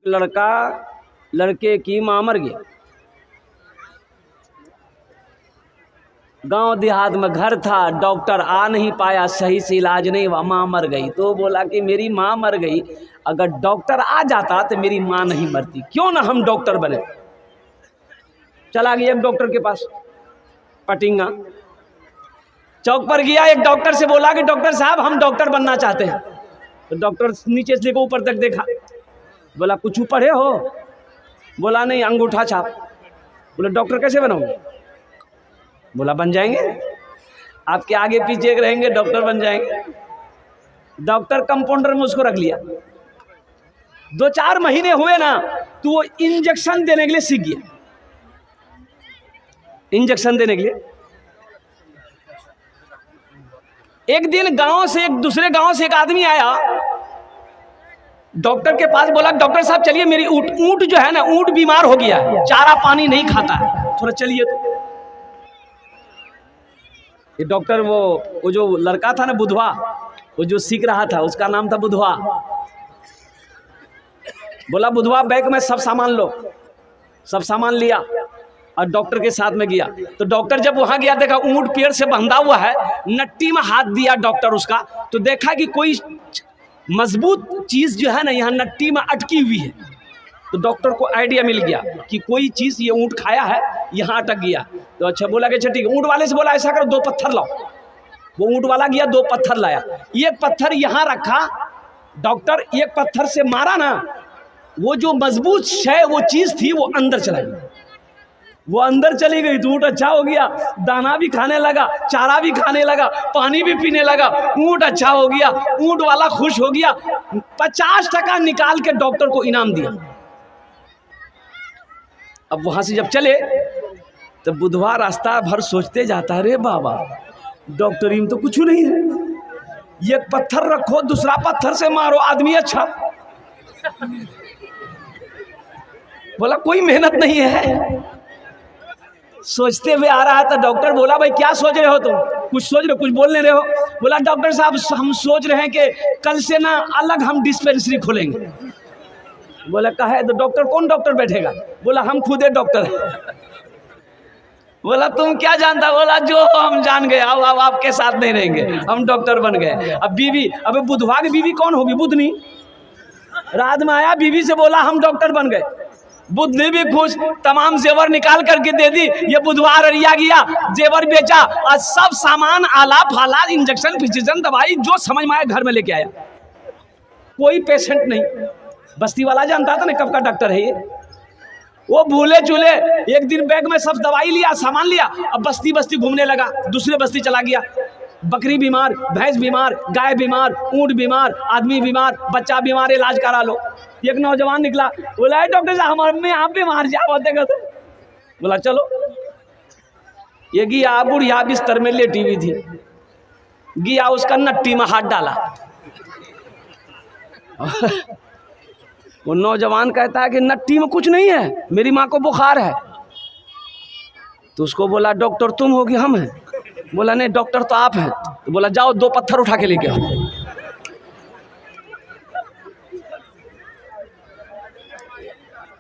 लड़का लड़के की मां मर गई। गांव देहात में घर था, डॉक्टर आ नहीं पाया, सही से इलाज नहीं हुआ, मां मर गई। तो बोला कि मेरी मां मर गई, अगर डॉक्टर आ जाता तो मेरी मां नहीं मरती, क्यों ना हम डॉक्टर बने। चला गया एक डॉक्टर के पास, पटिंगा चौक पर गया। एक डॉक्टर से बोला कि डॉक्टर साहब हम डॉक्टर बनना चाहते हैं। तो डॉक्टर नीचे से लेकर ऊपर तक देखा, बोला कुछ पढ़े हो? बोला नहीं, अंगूठा छाप। बोले डॉक्टर कैसे बनोगे? बोला बन जाएंगे, आपके आगे पीछे रहेंगे, डॉक्टर बन जाएंगे। डॉक्टर कंपाउंडर में उसको रख लिया। 2-4 महीने हुए ना तो वो इंजेक्शन देने के लिए सीख गया। इंजेक्शन देने के लिए एक दिन गांव से एक दूसरे गांव से एक आदमी आया डॉक्टर के पास। बोला डॉक्टर साहब चलिए, मेरी ऊंट जो है ना, ऊंट बीमार हो गया है, चारा पानी नहीं खाता है, थोड़ा चलिए। तो ये डॉक्टर वो जो लड़का था ना बुधवा, वो जो सीख रहा था उसका नाम था बुधवा। बोला बुधवा बैग में सब सामान लो। सब सामान लिया और डॉक्टर के साथ में गया। तो डॉक्टर जब वहां गया, देखा ऊंट पेड़ से बंधा हुआ है, नट्टी में हाथ दिया डॉक्टर उसका, तो देखा कि कोई मजबूत चीज जो है ना यहाँ नट्टी में अटकी हुई है। तो डॉक्टर को आइडिया मिल गया कि कोई चीज ये ऊंट खाया है, यहाँ अटक गया। तो अच्छा बोला कि अच्छा ठीक है। ऊंट वाले से बोला ऐसा करो 2 पत्थर लाओ। वो ऊंट वाला गया, 2 पत्थर लाया। एक पत्थर यहाँ रखा, डॉक्टर एक पत्थर से मारा ना, वो जो मजबूत शय वो चीज थी वो अंदर चला गई। वो अंदर चली गई तो ऊंट अच्छा हो गया, दाना भी खाने लगा, चारा भी खाने लगा, पानी भी पीने लगा, ऊंट अच्छा हो गया। ऊंट वाला खुश हो गया, 50% निकाल के डॉक्टर को इनाम दिया। अब वहां से जब चले तो बुधवार रास्ता भर सोचते जाता, रे बाबा डॉक्टरी में तो कुछ नहीं है, एक पत्थर रखो, दूसरा पत्थर से मारो, आदमी अच्छा। बोला कोई मेहनत नहीं है। सोचते हुए आ रहा था। डॉक्टर बोला भाई क्या सोच रहे हो तुम? कुछ सोच रहे हो, कुछ बोल नहीं रहे हो? बोला डॉक्टर साहब हम सोच रहे हैं कि कल से ना अलग हम डिस्पेंसरी खोलेंगे। बोला कहा है? तो डॉक्टर कौन डॉक्टर बैठेगा? बोला हम खुद डॉक्टर हैं। बोला तुम क्या जानता? बोला जो हम जान गए, अब आपके साथ नहीं रहेंगे, हम डॉक्टर बन गए। अब बीवी, अब बुधवा की बीवी कौन होगी? बुधनी। रात में आया, बीवी से बोला हम डॉक्टर बन गए। बुद्धि भी खुश, तमाम जेवर निकाल करके दे दी। ये बुधवार अरिया गया, जेवर बेचा और सब सामान, आला फाला, इंजेक्शन फिजिशन दवाई जो समझ में आया घर में लेके आया। कोई पेशेंट नहीं। बस्ती वाला जानता था ना कब का डॉक्टर है ये। वो भूले चूले एक दिन बैग में सब दवाई लिया, सामान लिया, अब बस्ती बस्ती घूमने लगा, दूसरे बस्ती चला गया। बकरी बीमार, भैंस बीमार, गाय बीमार, ऊंट बीमार, आदमी बीमार, बच्चा बीमार, इलाज करा लो। एक नौजवान निकला, बोला डॉक्टर साहब हमारे में आप बीमार जाओ देखो तो। बोला चलो। ये गया, बुढ़िया बिस्तर में लेटी हुई थी, गया उसका नट्टी में हाथ डाला। वो नौजवान कहता है कि नट्टी में कुछ नहीं है, मेरी माँ को बुखार है। तो उसको बोला डॉक्टर तुम हो कि हम हैं? बोला नहीं डॉक्टर तो आप हैं। तो बोला जाओ 2 पत्थर उठा के लेके आओ।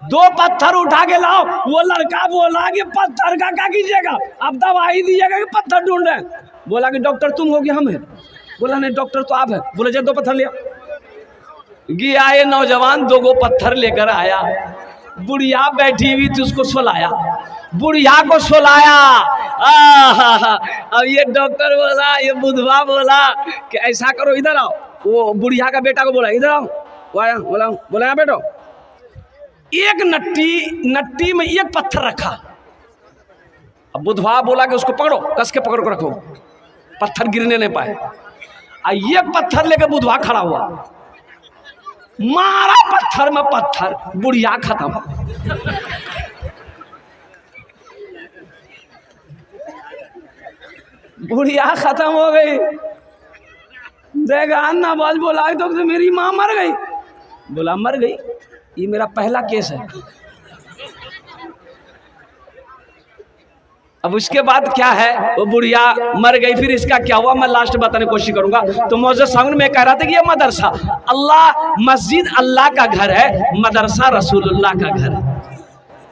2 पत्थर उठा के लाओ। वो लड़का बोला कि पत्थर का क्या कीजिएगा, अब दवाई दीजिएगा कि पत्थर ढूंढ रहे हैं? बोला कि डॉक्टर तुम हो कि हम हैं? बोला नहीं डॉक्टर तो आप हैं। बोले जाओ 2 पत्थर ले आओ। गया ये नौजवान 2 पत्थर लेकर आया। बुढ़िया बैठी हुई थी, उसको सुलाया, बुढ़िया को सुलाया। अब ये डॉक्टर बोला, ये बुधवा बोला कि ऐसा करो इधर आओ। वो बुढ़िया का बेटा को बोला इधर आओ। बोला बोला बेटो, एक नट्टी में 1 पत्थर रखा। अब बुधवा बोला कि उसको पकड़ो, कस के पकड़ को रखो, पत्थर गिरने नहीं पाए। 1 पत्थर लेकर बुधवा खड़ा हुआ, मारा पत्थर में पत्थर, बुढ़िया खत्म। बुढ़िया खत्म हो गई। देखा अन्ना बाज बोला तो मेरी माँ मर गई। बोला मर गई, ये मेरा पहला केस है। अब उसके बाद क्या है, वो बुढ़िया मर गई, फिर इसका क्या हुआ मैं लास्ट बताने की कोशिश करूंगा। तो मौजूद सामने में कह रहा था कि ये मदरसा अल्लाह, मस्जिद अल्लाह का घर है, मदरसा रसूलुल्लाह का घर है।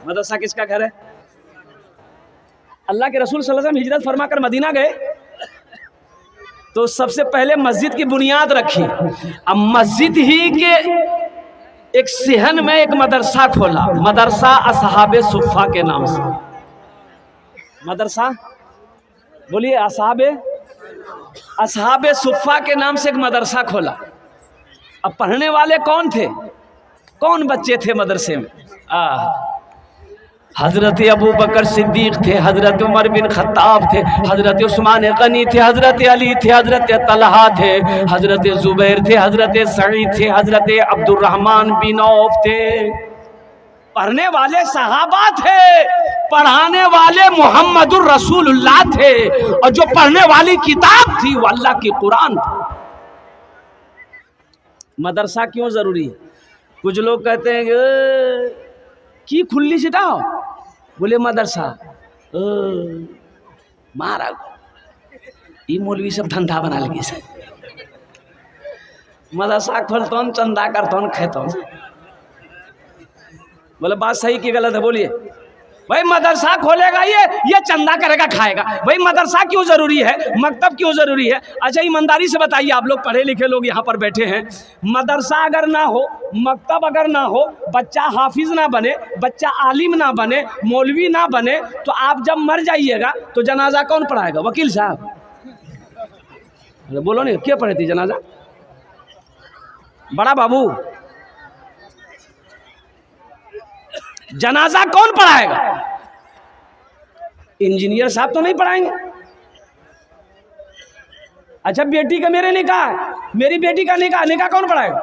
मदरसा किसका घर है? अल्लाह के रसूल सल्लल्लाहु अलैहि वसल्लम हिजरत फरमा कर मदीना गए तो सबसे पहले मस्जिद की बुनियाद रखी। अब मस्जिद ही के एक सेहन में एक मदरसा खोला, मदरसा असहाबे सुफ़ा के नाम से। मदरसा बोलिए, असहाबे सुफ़ा के नाम से एक मदरसा खोला। अब पढ़ने वाले कौन थे, कौन बच्चे थे मदरसे में? हजरत अबू बकर सिद्दीक थे, हजरत उमर बिन खत्ताब थे, हजरत उस्मान गनी थे, हजरत अली थे, हजरत तलहा थे, हजरत जुबैर थे, हजरत सईद थे, हजरत अब्दुर्रहमान बिन औफ थे। पढ़ने वाले सहाबा थे, पढ़ाने वाले मोहम्मदुर रसूलुल्लाह थे, और जो पढ़ने वाली किताब थी वो अल्लाह की कुरान थी। मदरसा क्यों जरूरी है? कुछ लोग कहते हैं कि खुली सिटाओ, बोले मदरसा मारा ये मौलवी सब धंधा बना लगी से मदरसा खोलता चंदा करता खेता। बोले बात सही की गलत है? बोलिए भाई, मदरसा खोलेगा ये चंदा करेगा खाएगा, भाई मदरसा क्यों जरूरी है, मकतब क्यों जरूरी है? अच्छा ईमानदारी से बताइए, आप लोग पढ़े लिखे लोग यहाँ पर बैठे हैं, मदरसा अगर ना हो, मकतब अगर ना हो, बच्चा हाफिज ना बने, बच्चा आलिम ना बने, मौलवी ना बने, तो आप जब मर जाइएगा तो जनाजा कौन पढ़ाएगा? वकील साहब बोलो नहीं, क्या पढ़े थी जनाजा? बड़ा बाबू, जनाजा कौन पढ़ाएगा? इंजीनियर साहब तो नहीं पढ़ाएंगे। अच्छा बेटी का मेरे निकाह, मेरी बेटी का निकाह कौन पढ़ाएगा?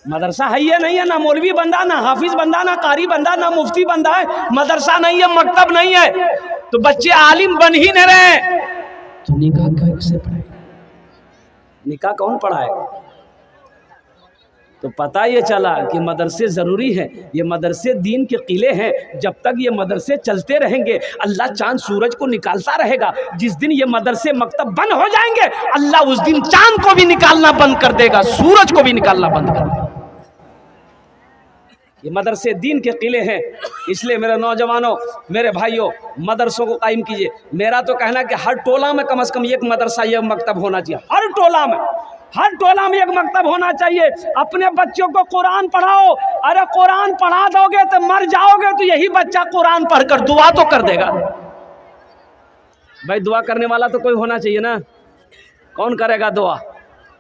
मदरसा है या नहीं है? ना मौलवी बंदा, ना हाफिज बंदा, ना कारी बंदा, ना मुफ्ती बंदा है, मदरसा नहीं है, मकतब नहीं है, तो बच्चे आलिम बन ही नहीं रहे, तो निकाह कैसे पढ़ाएगा? निकाह कौन पढ़ाएगा? तो पता ये चला कि मदरसे ज़रूरी हैं, ये मदरसे दीन के किले हैं। जब तक ये मदरसे चलते रहेंगे अल्लाह चांद सूरज को निकालता रहेगा। जिस दिन ये मदरसे मकतब बंद हो जाएंगे अल्लाह उस दिन चांद को भी निकालना बंद कर देगा, सूरज को भी निकालना बंद कर देगा। ये मदरसे दीन के किले हैं, इसलिए मेरे नौजवानों, मेरे भाइयों, मदरसों को कायम कीजिए। मेरा तो कहना है कि हर टोला में कम से कम एक मदरसा, एक मकतब होना चाहिए। हर टोला में एक मकतब होना चाहिए। अपने बच्चों को कुरान पढ़ाओ। अरे कुरान पढ़ा दोगे तो मर जाओगे तो यही बच्चा कुरान पढ़कर दुआ तो कर देगा। भाई दुआ करने वाला तो कोई होना चाहिए ना। कौन करेगा दुआ?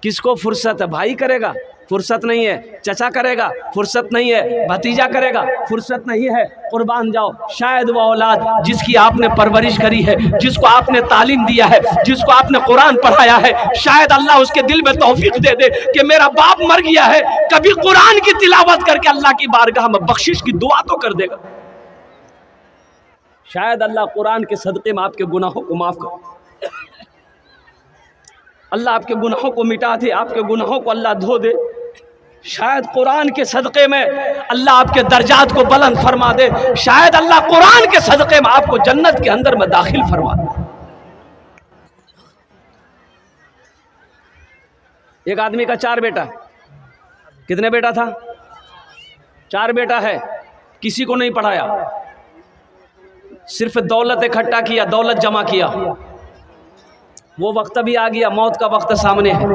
किसको फुर्सत है? भाई करेगा, फुर्सत नहीं है। चचा करेगा, फुर्सत नहीं है। भतीजा करेगा, फुर्सत नहीं है। कुर्बान जाओ, शायद वो औलाद जिसकी आपने परवरिश करी है, जिसको आपने तालीम दिया है, जिसको आपने कुरान पढ़ाया है, शायद अल्लाह उसके दिल में तौफीक दे दे कि मेरा बाप मर गया है, कभी कुरान की तिलावत करके अल्लाह की बारगाह में बख्शिश की दुआ तो कर देगा। शायद अल्लाह कुरान के सदक़े में आपके गुनाहों को माफ कर, अल्लाह आपके गुनाहों को मिटा दे, आपके गुनाहों को अल्लाह धो दे। शायद कुरान के सदक़े में अल्लाह आपके दर्जात को बुलंद फरमा दे। शायद अल्लाह कुरान के सदक़े में आपको जन्नत के अंदर में दाखिल फरमा दे। एक आदमी का 4 बेटा, कितने बेटा था? 4 बेटा है, किसी को नहीं पढ़ाया, सिर्फ दौलत इकट्ठा किया, दौलत जमा किया। वो वक्त भी आ गया, मौत का वक्त सामने है,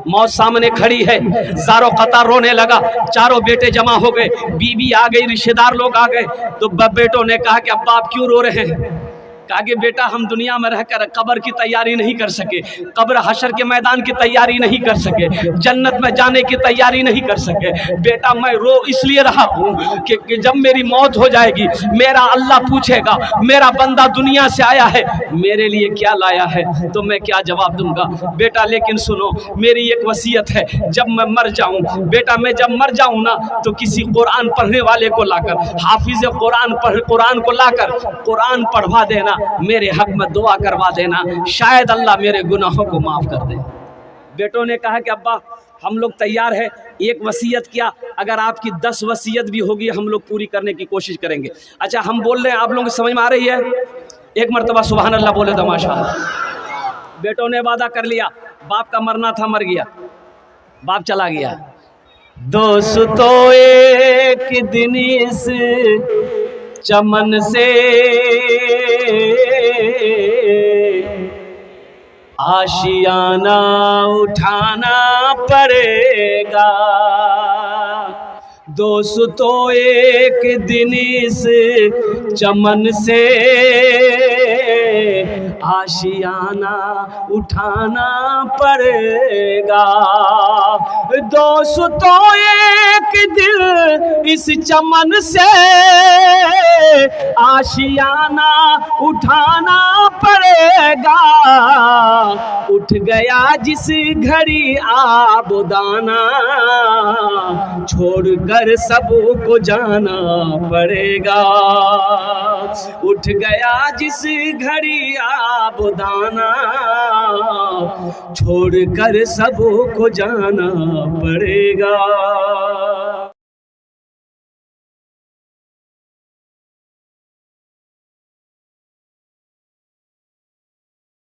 मौत सामने खड़ी है, ज़ारो कतार रोने लगा। 4 बेटे जमा हो गए, बीवी आ गई, रिश्तेदार लोग आ गए। तो बेटों ने कहा कि अब्बा आप क्यों रो रहे हैं? कहा कि बेटा हम दुनिया में रहकर कब्र की तैयारी नहीं कर सके, कब्र हशर के मैदान की तैयारी नहीं कर सके, जन्नत में जाने की तैयारी नहीं कर सके। बेटा मैं रो इसलिए रहा हूँ कि जब मेरी मौत हो जाएगी मेरा अल्लाह पूछेगा मेरा बंदा दुनिया से आया है, मेरे लिए क्या लाया है, तो मैं क्या जवाब दूंगा? बेटा लेकिन सुनो, मेरी एक वसीयत है, जब मैं मर जाऊँ बेटा, मैं जब मर जाऊँ ना तो किसी कुरान पढ़ने वाले को लाकर, हाफिज कुरान को लाकर कुरान पढ़वा देना, मेरे हक में दुआ करवा देना, शायद अल्लाह मेरे गुनाहों को माफ कर दे। बेटों ने कहा कि अब्बा हम लोग तैयार है, एक वसीयत क्या, अगर आपकी 10 वसीयत भी होगी हम लोग पूरी करने की कोशिश करेंगे। अच्छा हम बोल रहे हैं, आप लोगों को समझ में आ रही है? एक मर्तबा सुभान अल्लाह बोले तो माशाअल्लाह। बेटों ने वादा कर लिया, बाप का मरना था, मर गया, बाप चला गया। दोस्तों एक दिन इस चमन से आशियाना उठाना पड़ेगा। दोस्तों एक दिन इस चमन से आशियाना उठाना पड़ेगा। दोस्तों एक दिन इस चमन से आशियाना उठाना पड़ेगा। उठ गया जिस घड़ी आबुदाना, छोड़कर सबको जाना पड़ेगा। उठ गया जिस घड़ी आबुदाना, छोड़कर सबको जाना पड़ेगा।